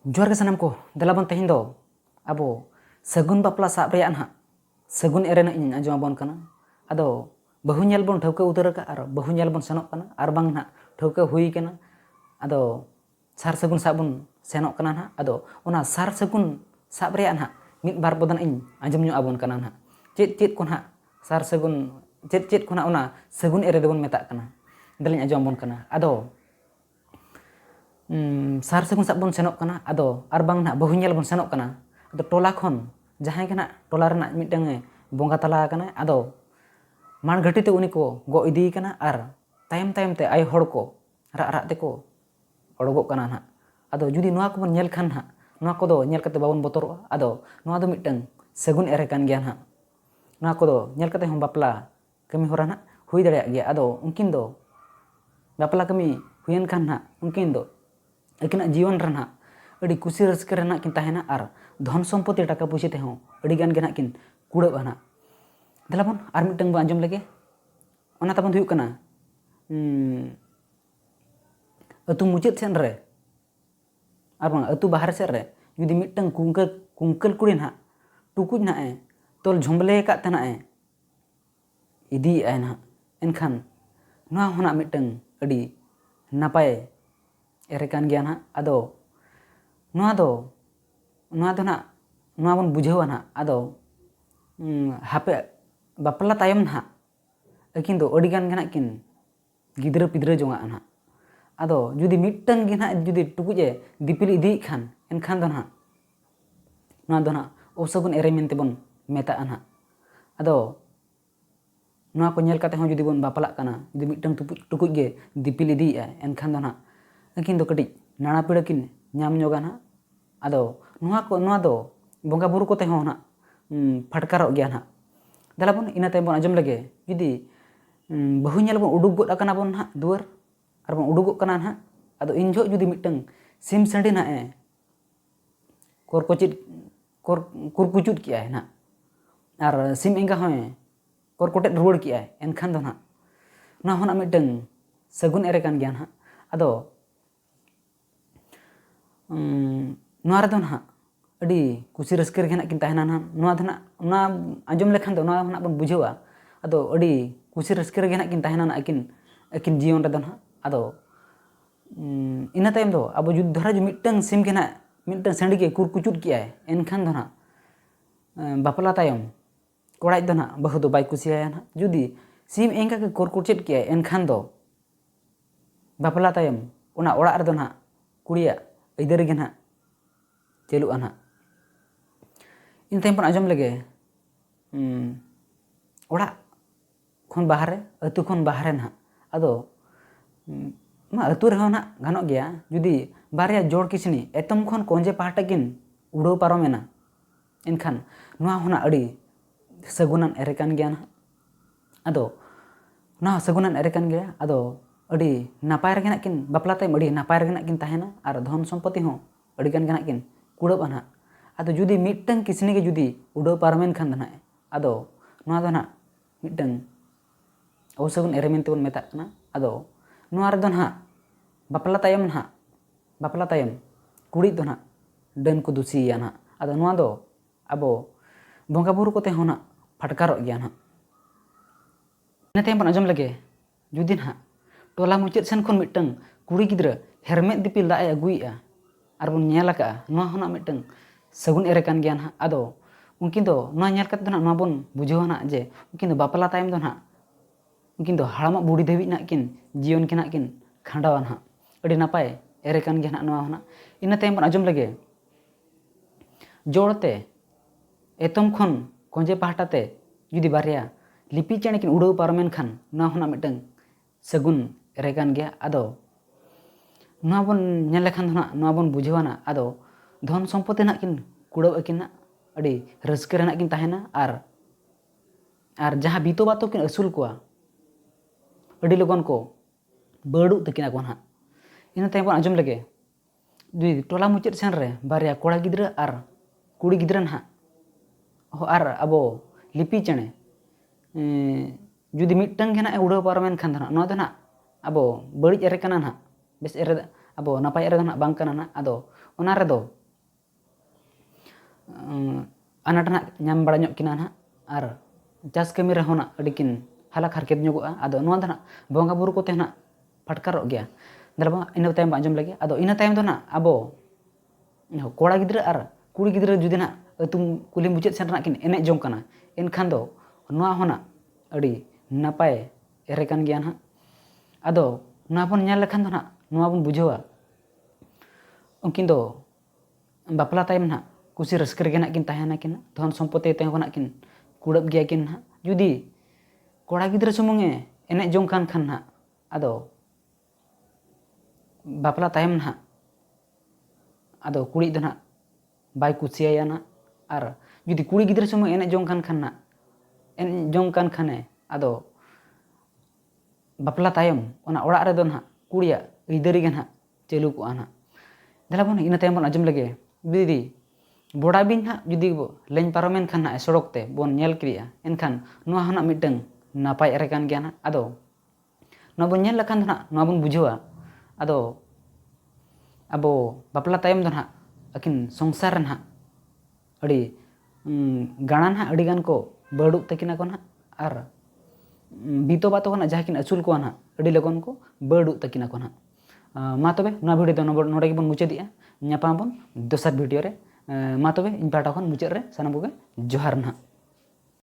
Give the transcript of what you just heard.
Juar ke sanam ko dalabon tehin do abo sagun bapla sab reyan ha sagun erena in ajuma bon kana ado bahu nyel bon thauka utar ka ar bahu nyel bon senok kana ar bang na thauka hui kana ado sar sagun sabun senok kana ha ado ona sar sagun sab reyan ha mit bar bodan in ajum nyu abon kana ha cit kon ha sar sagun cit kon ha ona sagun ere dobon metak kana dalin ajum bon kana ado sar sagun sab bon senok kana ado arbang na bahu nyel bon senok kana ado tola khon jahay kana tola rena mitang bonga tala kana ado man ghati te uni ko go idi kana ar tayam te ay hor ko ra te ko odogok kana na ado judi noa ko bon nyel khan ha noa ko do nyel kate babon botor ado noa do mitang sagun ere kan gian ha noa ko do nyel kate hom bapla kami hora na hui dare gya ado unkin do bapla kami huyen kan ha unkin do akinag जीवन रहा अड़ी कुसी rusk रना किन तहना और धन सम्पत्ति टाका पुसी ते हों अड़ी गान के ना किन कुड़ब हना दलाबन आर मिटंग बो आंजम लगे ओना तबन हुयुग कना अतु मुचाद सेन रे आर बांग अतु बाहर सेन रे जुदी मिटंग कुंकल कुड़ी ना टुकुज ना तोल झुमले का तना इदी आय ना एनखान नोआ होना मिटंग अड़ी नापाय एरेकान गया ना अदो नोआ दो ना नोआ बन बुझेवा ना अदो हापे बापला तायम ना अकिन दो अडिगान गना किन गिद्रा पिद्रा जोंगा ना अदो जुदी मिटंग गिना जुदी टुकुजे दिपिल इदी खान एनखान दो ना नोआ दो ना ओसगुन एरे मेनते बन मेता ना अदो नोआ को नेल काते हों जुदी बन बापला काना जुदी मिटंग टुकुजे दिपिल इदी एनखान दो ना अकिन दो कटी नाना पीड़ा किन नाम ñoगा ना अदो नोआ दो बोंगा बुरु को ते हों ना फटकारो गया ना दलाबन इना तायम बन आजम लगे जुदी बहु ñel बन उडुक गोद अकना बन ना दुआर आर बन उडुक कना ना अदो इन जो जुदी मिटंग सिम संडी ना कुरकुचुट किया ना आर सिम एंगा हों कोरकोटेट रुवाड़ किया एनखान दो ना ना होना मिटंग सगुन एरे कान गया ना अदो नोआ रे दो ना अड़ी कुसी रस्कर के ना किन तहना ना नोआ दो ना आंजम लेखान दो नोआ ना बन बुझेवा अदो अड़ी कुसी रस्कर के ना किन तहना ना अकिन जीवन रे दो ना अदो इना तायम दो अब जुद धरा जो मिटंग सिम के ना मिटंग संडी के कुरकुचुट किया एनखान दो ना बापला तायम कोड़ाई दो ना बहु दो बाय कुसिया ना जुदी सिम एंगा के कुरकुचुट किया एनखान दो बापला तायम ओना ओड़ा रे दो ना कुड़िया इधर के ना चलू आना इन तायम पन आजम लगे ओड़ा खन बाहर अतु खन बाहर ना अदो मा अतु रे ना गानो गया जुदी बारिया जोड़ किसनी एतम खन कोंजे पाहटा किन उड़ो पारोमेना एनखान नोआ होना अड़ी सगुनान एरे कान गया ना अदो नोआ सगुनान एरे कान गया अदो अड़ी नापाय रे किन बापला तायम अड़ी नापाय रे किन तहना आर धन सम्पत्ति हों अड़ी गान किन कुड़ब ना अदो जुदी मिटंग किसनी के जुदी उड़ो पारमेन खान ना अदो नोआ दो ना मिटंग ओसगुन एरे मेनते बन मेता ना अदो नोआ रे दो ना बापला तायम कुड़ी दो ना डन को दुसिया ना अदो नोआ दो अबो बोंगा बुरु कोते हों ना फटकारो गया ना इना तायम बन आजम लगे जुदी ना टोला मुचाद सेन खन मिटंग कुड़ी गिद्रा हेरमेट दिपिल दा अगुइया आर बन नेल का नोआ होना मिटंग सगुन एरे कान गया ना अदो उनकिन दो नोआ नेल कते दो ना नोआ बन बुझेवा ना जे उनकिन दो बापला तायम दो ना उनकिन दो हाड़ामा बुढ़ी धाबी ना किन जीवन के ना किन खांडावा ना अड़ी नापाय एरे कान गया ना नोआ होना इना तायम बन आजम लगे जोड़ते एतम खन कोंजे पाहटाते जुदी बारिया लिपि चेणे किन उड़ाव पारमेन खान नोआ होना मिटंग सगुन एरे कान गया अदो नोआ बन नेल लेखान दो ना नोआ बन बुझेवा ना अदो धन सम्पत्ति ना किन कुड़ब अकिन ना अड़ी रस्क रे ना किन तहना आर जहाँ बीतो बातो किन असूल कोआ अड़ी लगन को बड़ू तकिना को ना इन तायम बन आजम लगे जुदी टोला मुचाद सेन रे बारिया कोड़ा गिद्रा आर कुड़ी गिद्रा ना आर अबो लिपि चेणे जुदी मिटंग के ना उड़ाव पारमेन खान ना नोआ दो ना अबो बड़ी एरे काना ना base array abo napai era na bang kana na ado ᱚᱱᱟ ᱨᱮᱫᱚ ᱟᱱᱟᱴ ᱱᱟᱜ ᱧᱟᱢ ᱵᱟᱲᱟ ᱧᱚᱜ ᱠᱤᱱᱟ ᱱᱟᱦᱟᱜ ᱟᱨ ᱪᱟᱥ ᱠᱟᱹᱢᱤ ᱨᱮᱦᱚᱸ ᱱᱟᱜ ᱟᱹᱰᱤ ᱠᱤᱱ ᱦᱟᱞᱟᱠ ᱦᱟᱨᱠᱮᱛ ᱧᱚᱜᱚᱜᱼᱟ। ᱟᱫᱚ ᱱᱚᱣᱟ ᱫᱚ ᱱᱟᱜ ᱵᱚᱸᱜᱟ ᱵᱩᱨᱩ ᱠᱚᱛᱮ ᱱᱟᱜ ᱯᱷᱟᱴᱠᱟᱨᱚᱜ ᱜᱮᱭᱟ। ᱫᱮᱞᱟ ᱤᱱᱟᱹ ᱛᱟᱭᱚᱢ ᱟᱸᱡᱚᱢ ᱞᱮᱜᱮ। ᱟᱫᱚ ᱤᱱᱟᱹ ᱛᱟᱭᱚᱢ ᱫᱚ ᱱᱟᱜ ᱟᱵᱚ ᱠᱚᱲᱟ ᱜᱤᱫᱽᱨᱟᱹ ᱟᱨ ᱠᱩᱲᱤ ᱜᱤᱫᱽᱨᱟᱹ ᱡᱩᱫᱤ ᱱᱟᱜ ᱟᱹᱛᱩ ᱠᱩᱞᱦᱤ ᱢᱩᱪᱟᱹᱫ ᱥᱮᱱ ᱱᱟᱜ ᱠᱤᱱ ᱮᱱᱮᱡ ᱡᱚᱝ ᱠᱟᱱᱟ, ᱮᱱᱠᱷᱟᱱ ᱫᱚ ᱱᱚᱣᱟ ᱦᱚᱸ ᱱᱟᱜ ᱟᱹᱰᱤ ᱱᱟᱯᱟᱭ ᱮᱨᱮ ᱠᱟᱱ ᱜᱮᱭᱟ ᱱᱟᱦᱟᱜ। ᱟᱫᱚ ᱱᱚᱣᱟ ᱵᱚᱱ ᱧᱮᱞ ᱞᱮᱠᱷᱟᱱ ᱫᱚ ᱱᱟᱜ ᱱᱚᱣᱟ ᱵᱚᱱ ᱵᱩᱡᱷᱟᱹᱣᱟ ᱩᱱᱠᱤᱱ ᱫᱚ ᱵᱟᱯᱞᱟ ᱛᱟᱭᱚᱢ ᱱᱟᱜ ᱠᱩᱥᱤ ᱨᱟᱹᱥᱠᱟᱹ ᱨᱮᱜᱮ ᱱᱟᱜ ᱠᱤᱱ ᱛᱟᱦᱮᱱᱟ ᱠᱤᱱ, ᱫᱷᱚᱱ ᱥᱚᱢᱯᱚᱛᱛᱤ ᱛᱮᱦᱚᱸ ᱱᱟᱜ ᱠᱤᱱ ᱠᱩᱲᱟᱹᱵ ᱜᱮᱭᱟ ᱠᱤᱱ ᱱᱟᱦᱟᱜ। ᱡᱩᱫᱤ ᱠᱚᱲᱟ ᱜᱤᱫᱽᱨᱟᱹ ᱥᱩᱢᱩᱝᱮ ᱮᱱᱮᱡ ᱡᱚᱝ ᱠᱟᱱ ᱠᱷᱟᱱ ᱱᱟᱦᱟᱜ ᱟᱫᱚ ᱵᱟᱯᱞᱟ ᱛᱟᱭᱚᱢ ᱱᱟᱦᱟᱜ ᱟᱫᱚ ᱠᱩᱲᱤ ᱫᱚ ᱱᱟᱦᱟᱜ ᱵᱟᱭ ᱠᱩᱥᱤᱭᱟᱭᱟ ᱱᱟᱦᱟᱜ। ᱟᱨ ᱡᱩᱫᱤ ᱠᱩᱲᱤ ᱜᱤᱫᱽᱨᱟᱹ ᱥᱩᱢᱩᱝ ᱮᱱᱮᱡ ᱡᱚᱝ ᱠᱟᱱ ᱠᱷᱟᱱ ᱱᱟᱜ ᱮᱱᱮᱡ ᱡᱚᱝ ᱠᱟᱱ ᱠᱷᱟᱱᱮ ᱟᱫᱚ ᱵᱟᱯᱞᱟ ᱛᱟᱭᱚᱢ ᱚᱱᱟ ᱚᱲᱟᱜ ᱨᱮᱫᱚ ᱱᱟᱦᱟᱜ ᱠᱩᱲᱤᱭᱟᱜ ᱟᱹᱭᱫᱟᱹᱨᱤ ᱜᱮ ᱱᱟᱦᱟᱜ ᱪᱟᱹᱞᱩ ᱠᱚᱜᱼᱟ ᱱᱟᱦᱟᱜ। ᱫᱮᱞᱟ ᱵᱚᱱ ᱤᱱᱟᱹ ᱛᱟᱭᱚᱢ ᱵᱚᱱ ᱟᱸᱡᱚᱢ ᱞᱮᱜᱮ ᱡᱩᱫᱤ ᱵᱚᱰᱟ ᱵᱤᱧ ᱱᱟᱦᱟᱜ ᱡᱩᱫᱤ ᱞᱮᱧ ᱯᱟᱨᱚᱢᱮᱱ ᱠᱷᱟᱱ ᱱᱟᱦᱟᱜ ᱥᱚᱲᱚᱠ te ᱵᱚᱱ ᱧᱮᱞ ᱠᱮᱫᱮᱭᱟ, ᱮᱱᱠᱷᱟᱱ ᱱᱚᱣᱟ ᱦᱚᱸ ᱱᱟᱜ ᱢᱤᱫᱴᱟᱝ ᱱᱟᱯᱟᱭ ᱮᱨᱮ ᱠᱟᱱ ᱜᱮᱭᱟ ᱱᱟᱦᱟᱜ। ᱟᱫᱚ ᱱᱚᱣᱟ ᱵᱚᱱ ᱧᱮᱞ ᱞᱮᱠᱷᱟᱱ ᱫᱚ ᱱᱟᱦᱟᱜ ᱱᱚᱣᱟ ᱵᱚᱱ ᱵᱩᱡᱷᱟᱹᱣᱟ ᱟᱫᱚ ᱟᱵᱚ ᱵᱟᱯᱞᱟ ᱛᱟᱭᱚᱢ ᱫᱚ ᱱᱟᱦᱟᱜ ᱟᱹᱠᱤᱱ ᱥᱚᱝᱥᱟᱨ ᱨᱮ ᱱᱟᱦᱟᱜ ᱟᱹᱰᱤ ᱜᱟᱬᱟ ᱱᱟᱦᱟᱜ ᱟᱹᱰᱤ ᱜᱟᱱ ᱠᱚ ᱵᱟᱹᱰᱩᱜ ᱛᱟᱹᱠᱤᱱᱟ ᱠᱚ ᱱᱟᱦᱟᱜ ᱟᱨ ᱵᱤᱛᱚᱵᱟ ᱛᱟᱠᱚ ᱱᱟᱜ ᱡᱟᱦᱟᱸ ᱠᱤᱱ ᱟᱹᱥᱩᱞ ᱠᱚᱣᱟ ᱱᱟᱦᱟᱜ ᱟᱹᱰᱤ ᱞᱚᱜᱚᱱ ᱠᱚ ᱵᱟᱹᱰᱩᱜ ᱛᱟᱹᱠᱤᱱᱟ ᱠᱚ ᱱᱟᱦᱟᱜ। ᱢᱟ ᱛᱚᱵᱮ ᱱᱚᱣᱟ ᱵᱷᱤᱰᱤᱭᱳ ᱫᱚ ᱱᱚᱰᱮ ᱜᱮᱵᱚᱱ ᱢᱩᱪᱟᱹᱫᱮᱜᱼᱟ। ᱧᱟᱯᱟᱢ ᱟᱵᱚᱱ ᱫᱚᱥᱟᱨ ᱵᱷᱤᱰᱤᱭᱳ ᱨᱮ। ᱢᱟ ᱛᱚᱵᱮ ᱤᱧ ᱯᱟᱦᱴᱟ ᱠᱷᱚᱱ ᱢᱩᱪᱟᱹᱫ ᱨᱮ ᱥᱟᱱᱟᱢ ᱠᱚᱜᱮ ᱡᱚᱦᱟᱨ ᱱᱟᱦᱟᱜ।